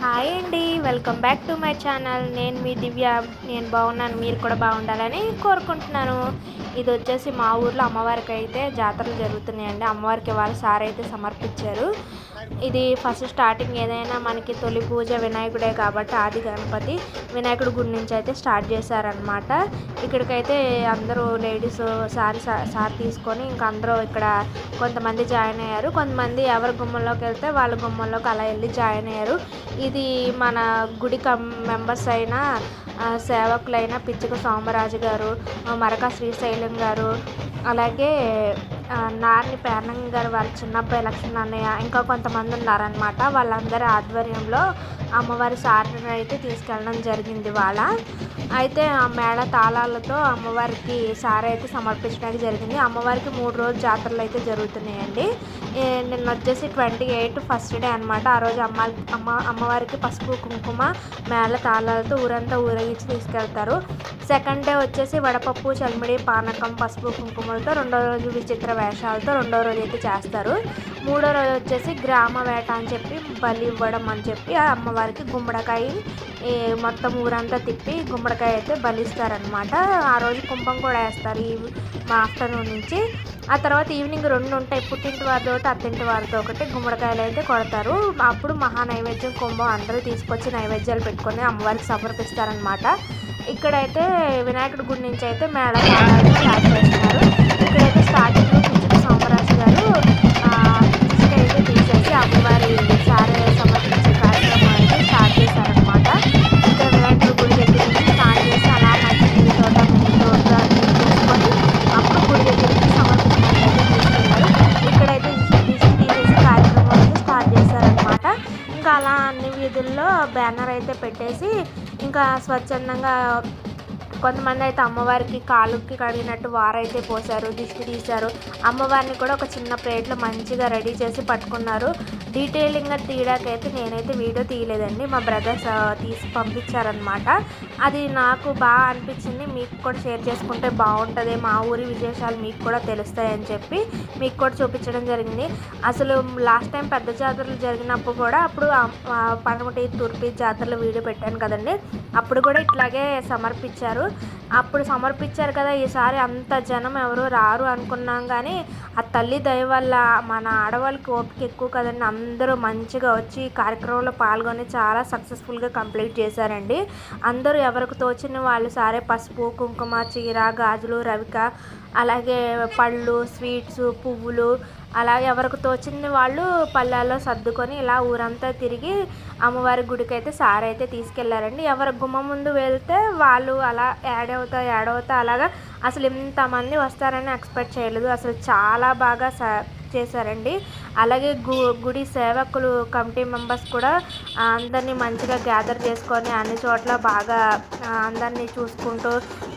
Hi అండి, welcome back to my channel. నేను మీ దివ్య. నేను బాగున్నాను, మీరు కూడా బాగుండాలని కోరుకుంటున్నాను. ఇది వచ్చేసి మా ఊర్లో అమ్మవారికి అయితే జాతరలు జరుగుతున్నాయండి. అమ్మవారికి వాళ్ళ సార్ అయితే సమర్పించారు. ఇది ఫస్ట్ స్టార్టింగ్ ఏదైనా మనకి తొలి పూజ వినాయకుడే కాబట్టి ఆది గణపతి వినాయకుడి గుడి నుంచి అయితే స్టార్ట్ చేశారనమాట. ఇక్కడికైతే అందరూ లేడీస్ సారి తీసుకొని ఇంకా అందరూ ఇక్కడ కొంతమంది జాయిన్ అయ్యారు. కొంతమంది ఎవరి గుమ్మంలోకి వెళ్తే వాళ్ళ గుమ్మంలోకి అలా వెళ్ళి జాయిన్ అయ్యారు. ఇది మన గుడి మెంబర్స్ అయిన సేవకులైన పిచ్చుక సోమరాజు గారు, మరక శ్రీశైలం గారు, అలాగే నార్ని పేర్నంగ గారు వాళ్ళ చిన్నబ్బాయి లక్ష్మణ అన్నయ్య, ఇంకా కొంతమంది ఉన్నారనమాట. వాళ్ళందరి ఆధ్వర్యంలో అమ్మవారి సారిని అయితే తీసుకెళ్ళడం జరిగింది వాళ్ళ. అయితే ఆ మేళ తాళాలతో అమ్మవారికి సారి అయితే సమర్పించడానికి జరిగింది. అమ్మవారికి 3 రోజులు జాతరలు అయితే జరుగుతున్నాయండి. నిన్న వచ్చేసి 28 ఫస్ట్ డే అనమాట. ఆ రోజు అమ్మవారికి పసుపు కుంకుమ మేళ తాళాలతో ఊరంతా ఊరేగించి తీసుకెళ్తారు. సెకండ్ డే వచ్చేసి వడపప్పు చల్మిడి పానకం పసుపు కుంకుమలతో, రెండో రోజు విచిత్ర వేషాలతో రెండో రోజు అయితే చేస్తారు. మూడో రోజు వచ్చేసి గ్రామ వేట అని చెప్పి బలి ఇవ్వడం అని చెప్పి ఆ అమ్మవారికి గుమ్మడికాయ మొత్తం ఊరంతా తిప్పి గుమ్మడికాయ అయితే బలిస్తారనమాట. ఆ రోజు కుంభం కూడా వేస్తారు మా ఆఫ్టర్నూన్ నుంచి. ఆ తర్వాత ఈవినింగ్ 2 ఉంటాయి. పుట్టింటి వారితో ఒకటి, అత్తింటి వారితో ఒకటి గుమ్మడికాయలు అయితే కొడతారు. అప్పుడు మహా నైవేద్యం కుంభం అందరూ తీసుకొచ్చి నైవేద్యాలు పెట్టుకొని అమ్మవారికి సమర్పిస్తారనమాట. ఇక్కడైతే వినాయకుడి గుడి నుంచి అయితే మేళం స్టార్ట్ చేస్తున్నారు. ఇక్కడైతే స్టార్టింగ్ పిచ్చుక సోమరాజు గారు ఇసుక అయితే తీసేసి అమ్మవారి సారి సమర్పించే కార్యక్రమం అయితే స్టార్ట్ చేశారనమాట. ఇక్కడ వినాయకుడి గుడి దగ్గర నుంచి స్టార్ట్ చేసి అలా మంచి తోట రోడ్డు అన్ని చూసుకొని అప్పుడు గుడి దగ్గరికి సమర్పించడానికి అయితే తీసుకెళ్ళారు. ఇక్కడైతే ఇసుక తీసేసి కార్యక్రమం అయితే స్టార్ట్ చేశారనమాట. ఇంకా అలా అన్ని వీధుల్లో బ్యానర్ అయితే పెట్టేసి ఇంకా స్వచ్ఛందంగా కొంతమంది అయితే అమ్మవారికి కాలుకి కడిగినట్టు వారైతే పోసారు, దిష్టి తీశారు. అమ్మవారిని కూడా ఒక చిన్న ప్లేట్లో మంచిగా రెడీ చేసి పట్టుకున్నారు. డీటెయిలింగ్గా తీయడాకైతే నేనైతే వీడియో తీయలేదండి, మా బ్రదర్స్ తీసి పంపించారనమాట. అది నాకు బాగా అనిపించింది. మీకు కూడా షేర్ చేసుకుంటే బాగుంటుంది, మా ఊరి విశేషాలు మీకు కూడా తెలుస్తాయని చెప్పి మీకు కూడా చూపించడం జరిగింది. అసలు లాస్ట్ టైం పెద్ద జాతరలు జరిగినప్పుడు కూడా అప్పుడు పనమటి తూర్పు జాతరలో వీడియో పెట్టాను కదండి, అప్పుడు కూడా ఇట్లాగే సమర్పించారు. అప్పుడు సమర్పించారు కదా, ఈసారి అంత జనం ఎవరు రారు అనుకున్నాం. కానీ ఆ తల్లి దయ వల్ల మన ఆడవాళ్ళకి ఓపిక ఎక్కువ కదండి, అందరూ మంచిగా వచ్చి కార్యక్రమంలో పాల్గొని చాలా సక్సెస్ఫుల్గా కంప్లీట్ చేశారండి. అందరూ ఎవరికి తోచిన వాళ్ళు సారే పసుపు కుంకుమ చీర గాజులు రవిక అలాగే పళ్ళు స్వీట్స్ పువ్వులు అలా ఎవరికి తోచిన వాళ్ళు పళ్ళాల్లో సర్దుకొని ఇలా ఊరంతా తిరిగి అమ్మవారి గుడికి అయితే సారి అయితే తీసుకెళ్లారండి. ఎవరి గుమ్మ ముందు వెళ్తే వాళ్ళు అలా యాడ్ అవుతా అలాగా అసలు ఇంతమంది వస్తారని ఎక్స్పెక్ట్ చేయలేదు. అసలు చాలా బాగా చేశారండి. అలాగే గుడి సేవకులు కమిటీ మెంబర్స్ కూడా అందరినీ మంచిగా గ్యాదర్ చేసుకొని అన్ని చోట్ల బాగా అందరినీ చూసుకుంటూ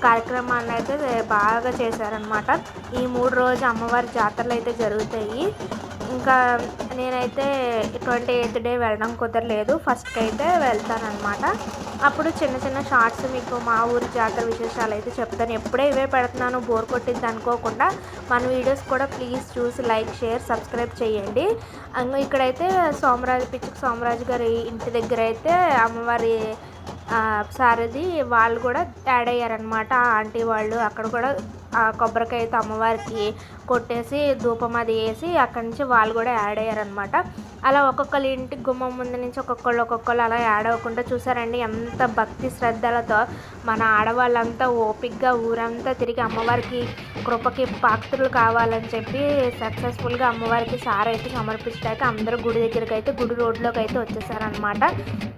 కార్యక్రమాన్ని అయితే బాగా చేశారనమాట. ఈ 3 రోజు అమ్మవారి జాతరలు అయితే జరుగుతాయి. ఇంకా నేనైతే 28th డే వెళ్ళడం కుదరలేదు, ఫస్ట్కి అయితే వెళ్తానమాట. అప్పుడు చిన్న చిన్న షార్ట్స్ మీకు మా ఊరి జాతర విశేషాలు అయితే చెప్తాను. ఎప్పుడే ఇవే పెడుతున్నాను, బోర్ కొట్టింది అనుకోకుండా మన వీడియోస్ కూడా ప్లీజ్ చూసి లైక్ షేర్ సబ్స్క్రైబ్ చేయండి. ఇక్కడైతే పిచ్చుక సోమరాజు గారి ఇంటి దగ్గర అయితే అమ్మవారి సారథి వాళ్ళు కూడా యాడ్ అయ్యారనమాట. ఆంటీ వాళ్ళు అక్కడ కూడా కొబ్బరికాయ అయితే అమ్మవారికి కొట్టేసి ధూపం అది వేసి అక్కడి నుంచి వాళ్ళు కూడా యాడ్ అయ్యారనమాట. అలా ఒక్కొక్కరి ఇంటి గుమ్మం ముందు నుంచి ఒక్కొక్కళ్ళు అలా యాడ్ అవ్వకుండా చూసారండి ఎంత భక్తి శ్రద్ధలతో మన ఆడవాళ్ళంతా ఓపిక్గా ఊరంతా తిరిగి అమ్మవారికి కృపకి పాత్రలు కావాలని చెప్పి సక్సెస్ఫుల్గా అమ్మవారికి సారి అయితే సమర్పించడానికి అందరూ గుడి దగ్గరికి అయితే గుడి రోడ్లోకి అయితే వచ్చేసారనమాట.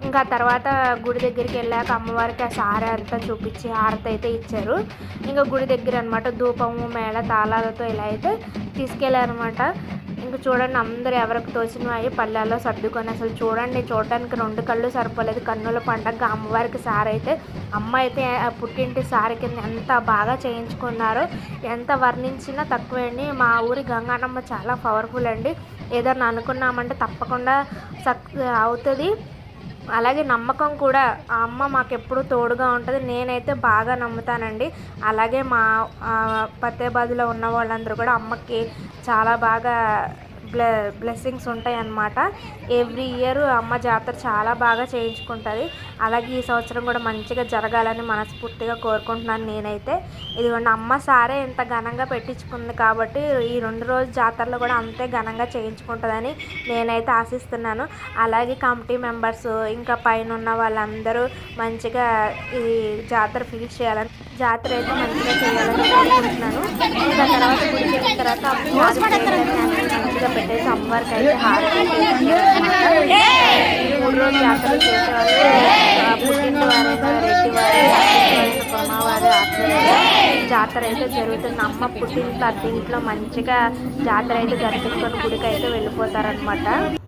ఇంకా తర్వాత గుడి దగ్గరికి వెళ్ళాక అమ్మవారికి ఆ సారి అంతా చూపించి హారతి అయితే ఇచ్చారు. ఇంకా గుడి దగ్గర అనమాట ధూపము మేళ తాళాలతో ఇలా అయితే తీసుకెళ్ళారనమాట. ఇంకా చూడండి అందరూ ఎవరికి తోచినవి పళ్ళాల్లో సర్దుకొని అసలు చూడడానికి 2 కళ్ళు సరిపోలేదు. కన్నుల పండగ అమ్మవారికి సారి అయితే అమ్మ అయితే పుట్టింటి సారి కింద ఎంత బాగా చేయించుకున్నారో ఎంత వర్ణించినా తక్కువే అండి. మా ఊరి గంగానమ్మ చాలా పవర్ఫుల్ అండి. ఏదన్నా అనుకున్నామంటే తప్పకుండా అవుతుంది. అలాగే నమ్మకం కూడా ఆ అమ్మ మాకెప్పుడు తోడుగా ఉంటుంది. నేనైతే బాగా నమ్ముతానండి. అలాగే మా ఫతేహాబాద్లో ఉన్న వాళ్ళందరూ కూడా అమ్మకి చాలా బాగా బ్లెస్సింగ్స్ ఉంటాయి అన్నమాట. ఎవ్రీ ఇయర్ అమ్మ జాతర చాలా బాగా చేయించుకుంటుంది. అలాగే ఈ సంవత్సరం కూడా మంచిగా జరగాలని మనస్ఫూర్తిగా కోరుకుంటున్నాను నేనైతే. ఇదిగోండి అమ్మ సారే ఇంత ఘనంగా పెట్టించుకుంది కాబట్టి ఈ 2 రోజు జాతరలో కూడా అంతే ఘనంగా చేయించుకుంటుందని నేనైతే ఆశిస్తున్నాను. అలాగే కమిటీ మెంబర్స్ ఇంకా పైన ఉన్న వాళ్ళందరూ మంచిగా ఈ జాతర ఫినిష్ చేయాలని, జాతర అయితే మంచిగా చేయాలని కోరుకుంటున్నాను. ఇంకా తర్వాత గుడికి వెళ్ళిన తర్వాత మంచిగా పెట్టేసి అమ్మవారికి అయితే హారతి 3 రోజు జాతర చేసేవాళ్ళు పుట్టింటి వారైనా రెడ్డి వారు కుమ్మవారు ఆధ్వర్యంలో జాతర అయితే జరుగుతుంది. అమ్మ పుట్టింట్లో అత్తింట్లో మంచిగా జాతర అయితే జరిపించుకొని గుడికి అయితే వెళ్ళిపోతారనమాట.